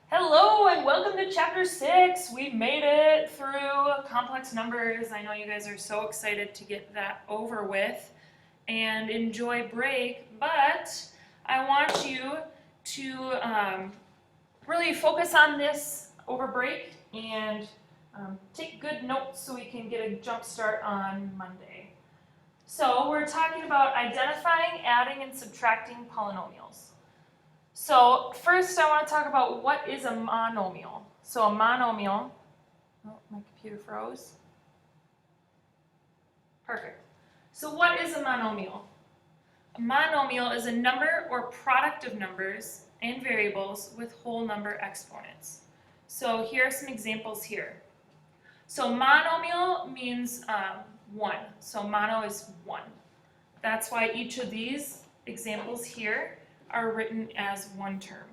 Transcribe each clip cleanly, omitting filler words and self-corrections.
Hello and welcome to chapter 6. We made it through complex numbers. I know you guys are so excited to get that over with and enjoy break, but I want you to really focus on this over break and take good notes so we can get a jump start on Monday. So we're talking about identifying, adding, and subtracting polynomials. So first I want to talk about what is a monomial. So a monomial, oh, my computer froze. Perfect. So what is a monomial? A monomial is a number or product of numbers and variables with whole number exponents. So here are some examples here. So monomial means 1. So mono is 1. That's why each of these examples here are written as one term.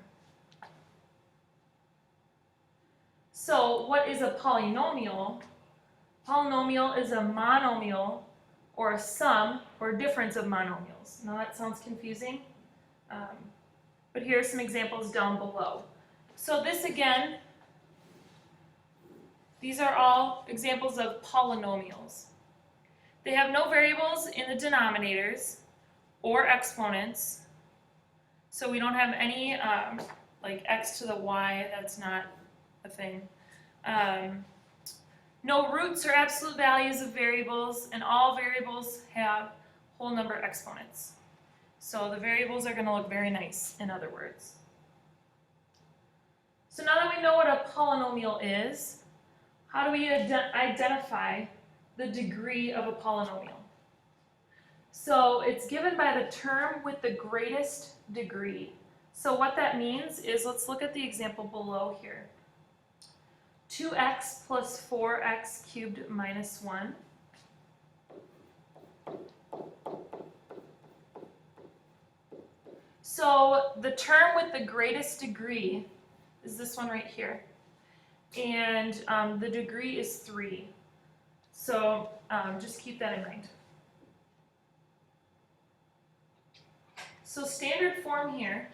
So what is a polynomial? Polynomial is a monomial or a sum or difference of monomials. Now that sounds confusing, but here are some examples down below. So this again, these are all examples of polynomials. They have no variables in the denominators or exponents. So we don't have any like x to the y, that's not a thing. No roots or absolute values of variables, and all variables have whole number exponents. So the variables are going to look very nice, in other words. So now that we know what a polynomial is, how do we identify the degree of a polynomial? So it's given by the term with the greatest degree. So what that means is, let's look at the example below here. 2x plus 4x cubed minus 1. So the term with the greatest degree is this one right here. And the degree is 3. So just keep that in mind. So standard form here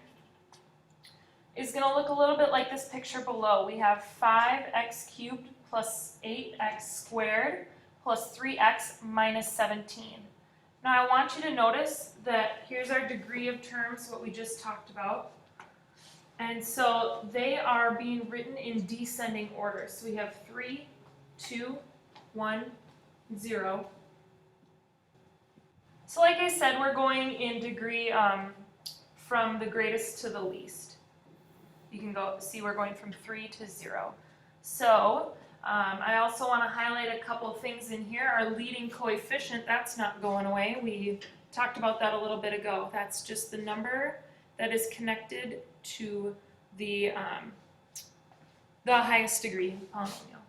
is going to look a little bit like this picture below. We have 5x cubed plus 8x squared plus 3x minus 17. Now I want you to notice that here's our degree of terms, what we just talked about. And so they are being written in descending order. So we have 3, 2, 1, 0. So like I said, we're going in degree from the greatest to the least. You can go see we're going from 3 to 0. So I also want to highlight a couple things in here. Our leading coefficient, that's not going away. We talked about that a little bit ago. That's just the number that is connected to the highest degree polynomial.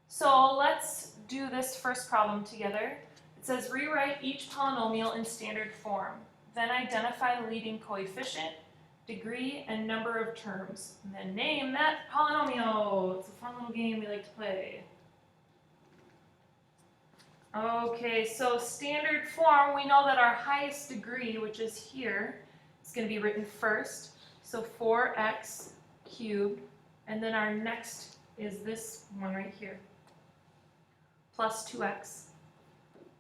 So let's do this first problem together. It says rewrite each polynomial in standard form. Then identify the leading coefficient, degree, and number of terms. And then name that polynomial. It's a fun little game we like to play. Okay, so standard form, we know that our highest degree, which is here, is going to be written first. So 4x cubed, and then our next is this one right here, plus 2x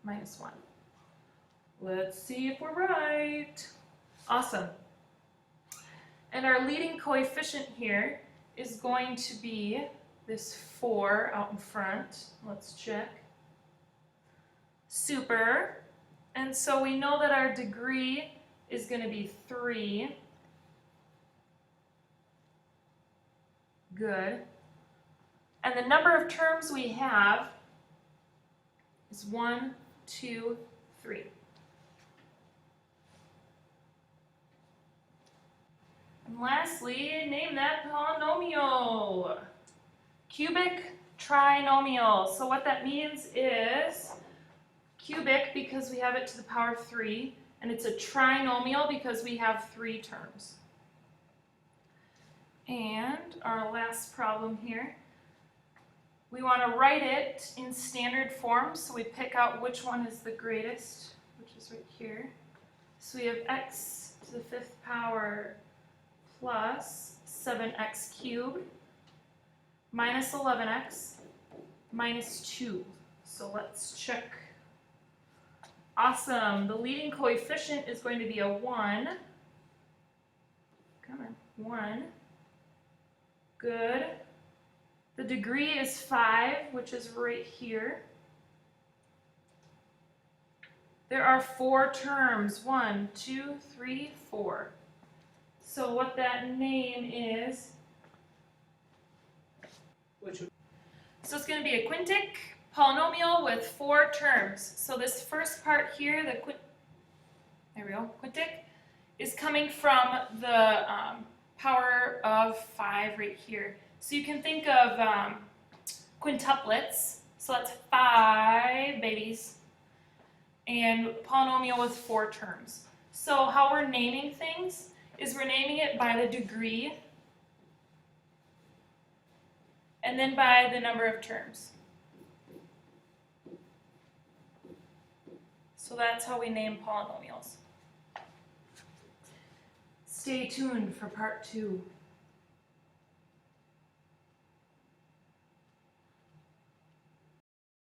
minus 1. Let's see if we're right. Awesome. And our leading coefficient here is going to be this 4 out in front. Let's check. Super. And so we know that our degree is going to be 3. Good. And the number of terms we have is 1, 2, 3. And lastly, name that polynomial. Cubic trinomial. So what that means is cubic because we have it to the power of 3, and it's a trinomial because we have 3 terms. And our last problem here, we want to write it in standard form, so we pick out which one is the greatest, which is right here. So we have x to the 5th power plus 7x cubed minus 11x minus 2. So let's check. Awesome. The leading coefficient is going to be a 1. Come on, 1. Good. The degree is 5, which is right here. There are 4 terms. 1, 2, 3, 4. So what that name is, so it's going to be a quintic polynomial with 4 terms. So this first part here, there we go, quintic, is coming from the power of 5 right here. So you can think of quintuplets. So that's 5 babies. And polynomial with 4 terms. So how we're naming things is we're naming it by the degree and then by the number of terms. So that's how we name polynomials. Stay tuned for part 2.